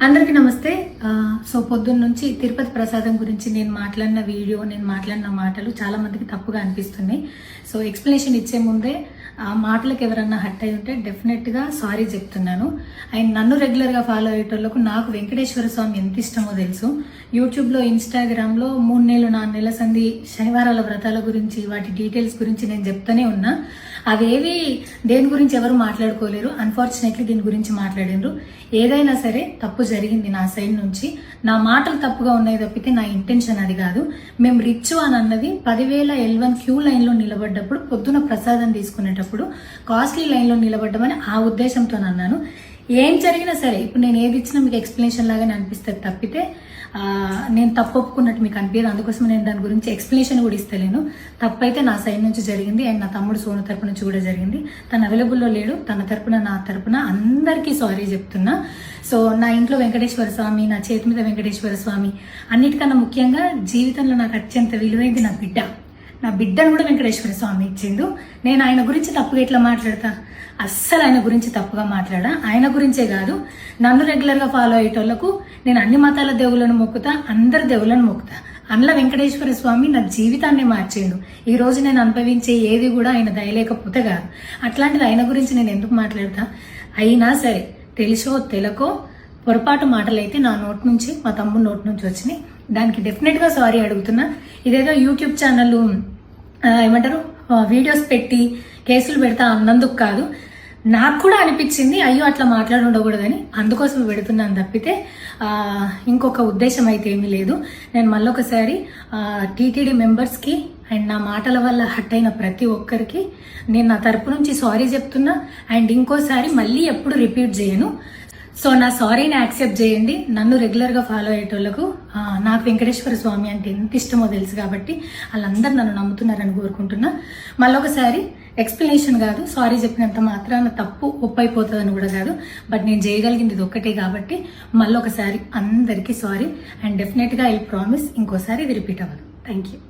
అందరికీ నమస్తే. సో పొద్దున్న నుంచి తిరుపతి ప్రసాదం గురించి నేను మాట్లాడిన వీడియో, నేను మాట్లాడిన మాటలు చాలా మందికి తప్పుగా అనిపిస్తున్నాయి. సో ఎక్స్ప్లెనేషన్ ఇచ్చే ముందే ఆ మాటలకు ఎవరన్నా హట్ అయి ఉంటే డెఫినెట్గా సారీ చెప్తున్నాను. అండ్ నన్ను రెగ్యులర్గా ఫాలో అయ్యేటోళ్ళకు నాకు వెంకటేశ్వర స్వామి ఎంత ఇష్టమో తెలుసు. యూట్యూబ్లో, ఇన్స్టాగ్రామ్లో 3 నెలలు 4 నెలల సంధి శనివారాల వ్రతాల గురించి, వాటి డీటెయిల్స్ గురించి నేను చెప్తూనే ఉన్నా. అవేవి దేని గురించి ఎవరు మాట్లాడుకోలేరు. అన్ఫార్చునేట్లీ దీని గురించి మాట్లాడినరు. ఏదైనా సరే తప్పు జరిగింది నా సైడ్ నుంచి. నా మాటలు తప్పుగా ఉన్నాయి తప్పితే నా ఇంటెన్షన్ అది కాదు. మేము రిచ్ అని అన్నది 10,000 L1 క్యూ లైన్లో నిలబడ్డప్పుడు, పొద్దున ప్రసాదం తీసుకునేటప్పుడు కాస్ట్లీ లైన్లో నిలబడ్డమని ఆ ఉద్దేశంతో అన్నాను. ఏం జరిగినా సరే ఇప్పుడు నేను ఏది ఇచ్చినా మీకు ఎక్స్ప్లెనేషన్ లాగానే అనిపిస్తుంది తప్పితే నేను తప్పు ఒప్పుకున్నట్టు మీకు అనిపించదు. అందుకోసం నేను దాని గురించి ఎక్స్ప్లెనేషన్ కూడా ఇస్తలేను. తప్పైతే నా సైడ్ నుంచి జరిగింది అండ్ నా తమ్ముడు సోను తరపున నుంచి కూడా జరిగింది. తను అవైలబుల్లో లేడు. తన తరపున, నా తరపున అందరికీ సారీ చెప్తున్నా. సో నా ఇంట్లో వెంకటేశ్వర స్వామి, నా చేతి మీద వెంకటేశ్వర స్వామి, అన్నిటికన్నా ముఖ్యంగా జీవితంలో నాకు అత్యంత విలువైంది నా బిడ్డ. నా బిడ్డను కూడా వెంకటేశ్వర స్వామి ఇచ్చిండు. నేను ఆయన గురించి తప్పుగా ఎట్లా మాట్లాడతా? అస్సలు ఆయన గురించి తప్పుగా మాట్లాడా. ఆయన గురించే కాదు, నన్ను రెగ్యులర్గా ఫాలో అయ్యేటోళ్లకు నేను అన్ని మతాల దేవులను మొక్కుతా, అందరి దేవులను మొక్కుతా. అందులో వెంకటేశ్వర స్వామి నా జీవితాన్ని మార్చేయండు. ఈ రోజు నేను అనుభవించే ఏది కూడా ఆయన దయలేకపోతే కాదు. అట్లాంటిది ఆయన గురించి నేను ఎందుకు మాట్లాడతా? అయినా సరే తెలుసో తెలకో పొరపాటు మాటలైతే నా నోటి నుంచి, మా తమ్ముడు నోటి నుంచి వచ్చినాయి. దానికి డెఫినెట్గా సారీ అడుగుతున్నా. ఇదేదో యూట్యూబ్ ఛానల్ ఏమంటారు వీడియోస్ పెట్టి కేసులు పెడతా అన్నందుకు కాదు, నాకు కూడా అనిపించింది అయ్యో అట్లా మాట్లాడి ఉండకూడదని, అందుకోసం పెడుతున్నాను తప్పితే ఇంకొక ఉద్దేశం అయితే ఏమీ లేదు. నేను మళ్ళొకసారి టీటీడీ మెంబర్స్కి అండ్ నా మాటల వల్ల హట్ అయిన ప్రతి ఒక్కరికి నేను నా తరపు నుంచి సారీ చెప్తున్నా. అండ్ ఇంకోసారి మళ్ళీ ఎప్పుడు రిపీట్ చేయను. సో నా సారీని యాక్సెప్ట్ చేయండి. నన్ను రెగ్యులర్గా ఫాలో అయ్యేటోళ్లకు నాకు వెంకటేశ్వర స్వామి అంటే ఎంత ఇష్టమో తెలుసు కాబట్టి వాళ్ళందరూ నన్ను నమ్ముతున్నారని కోరుకుంటున్నా. మళ్ళొకసారి ఎక్స్ప్లెనేషన్ కాదు, సారీ చెప్పినంత మాత్రాన తప్పు ఒప్పైపోతుందని కూడా కాదు. బట్ నేను చేయగలిగింది ఇది ఒక్కటే కాబట్టి మళ్ళొకసారి అందరికీ సారీ. అండ్ డెఫినెట్గా ఐ ప్రామిస్ ఇంకోసారి ఇది రిపీట్ అవ్వదు. Thank you.